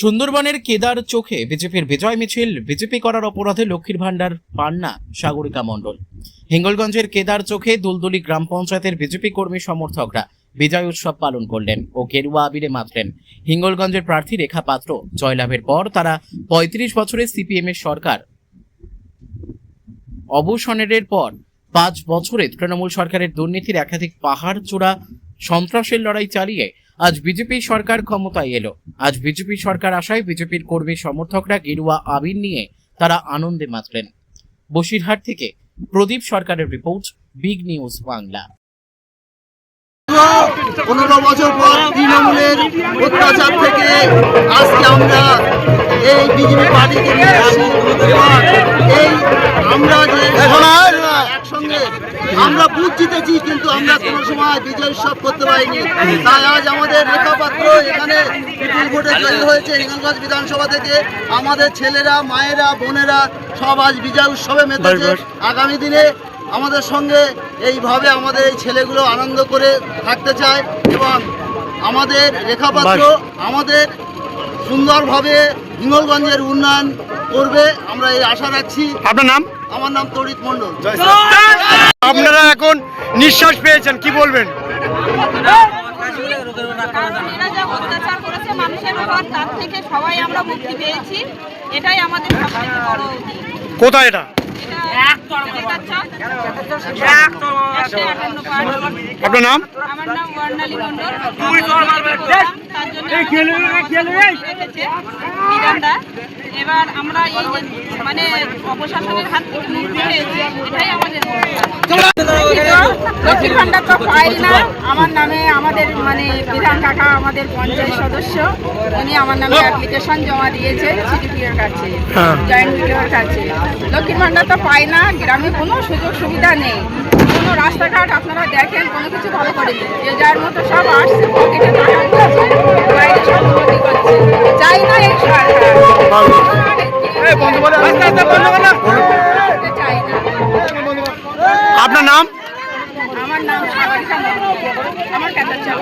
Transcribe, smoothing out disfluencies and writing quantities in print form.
সুন্দরবনের কেদার চোখে বিজেপির বিজয় মিছিল। বিজেপি করার অপরাধে লক্ষ্মীর ভান্ডার পান না সাগরিকা মণ্ডল। হিঙ্গলগঞ্জের কেদার চোখে দুলদুলি গ্রাম পঞ্চায়েতের বিজেপি কর্মী সমর্থকরা বিজয় উৎসব পালন করলেন ও গেরুয়া আবিরে মাতলেন। হিঙ্গলগঞ্জের প্রার্থী রেখা পাত্র জয়লাভের পর তারা ৩৫ বছরের সিপিএম এর সরকার অবসানের পর ৫ বছরে তৃণমূল সরকারের দুর্নীতির একাধিক পাহাড় চূড়া সন্ত্রাসের লড়াই চালিয়ে আজ বিজেপি সরকার ক্ষমতায় এলো। আজ বিজেপি সরকার আসায় বিজেপির কর্মী সমর্থকরা গেরুয়া আবির নিয়ে তারা আনন্দে মাতলেন। বসিরহাট থেকে প্রদীপ সরকারের রিপোর্ট, বিগ নিউজ বাংলা। 15 বছর পর তৃণমূলের অত্যাচার থেকে আজকে আমরা এই বিজেপি পার্টিকে নিয়ে আসি। এই আমরা যে একসঙ্গে আমরা বুথ জিতেছি, কিন্তু আমরা কোনো সময় বিজয় উৎসব করতে পারিনি। তাই আজ আমাদের রেখা পাত্র এখানে বিপুল ভোটে জয়ী হয়েছে। হিঙ্গলগঞ্জ বিধানসভা থেকে আমাদের ছেলেরা, মায়েরা, বোনেরা সব আজ বিজয় উৎসবে মেতেছে। আগামী দিনে আমাদের সঙ্গে এইভাবে আমাদের এই ছেলেগুলো আনন্দ করে থাকতে চায় এবং আমাদের রেখা পাত্র আমাদের সুন্দরভাবে হিঙ্গলগঞ্জের উন্নয়ন করবে, আমরা এই আশা রাখছি। আপনার নাম? আমার নাম তড়িৎ মণ্ডল। আপনারা এখন নিঃশ্বাস পেয়েছেন, কি বলবেন? এরা যা অত্যাচার করেছে মানুষের উপর, তার থেকে সবাই আমরা মুক্তি পেয়েছি। এটাই আমাদের সবথেকে বড় দিক। কোথায় এটা? আপনার নাম? আমার নাম বর্ণালী মণ্ডল। তার জন্য বিধানটা এবার আমরা এই যে মানে অপশাসনের হাত থেকে মুক্তি পেয়েছি, এটাই আমাদের লক্ষ্মীর ভান্ডার তো পাই না। আমার নামে আমাদের মানে বিধান কাকা আমাদের পঞ্চায়েত সদস্য, উনি আমার নামে অ্যাপ্লিকেশন জমা দিয়েছে সিডিপিওর কাছে, জয়েন্ট বিডিওর কাছে। লক্ষ্মীর ভান্ডার তো পাই না, গ্রামে কোনো সুযোগ সুবিধা নেই, কোনো রাস্তাঘাট আপনারা দেখেন কোনো কিছু ভালো করেনি। যে যার মতো সব আসছে, পকেটে টাকা দিচ্ছে, বাইরে সব উন্নতি করছে। চাই না এই সরকার, চাই না। আপনার নাম? আমার নাম সাগরিকা মণ্ডল, আমার কেদার চোখ।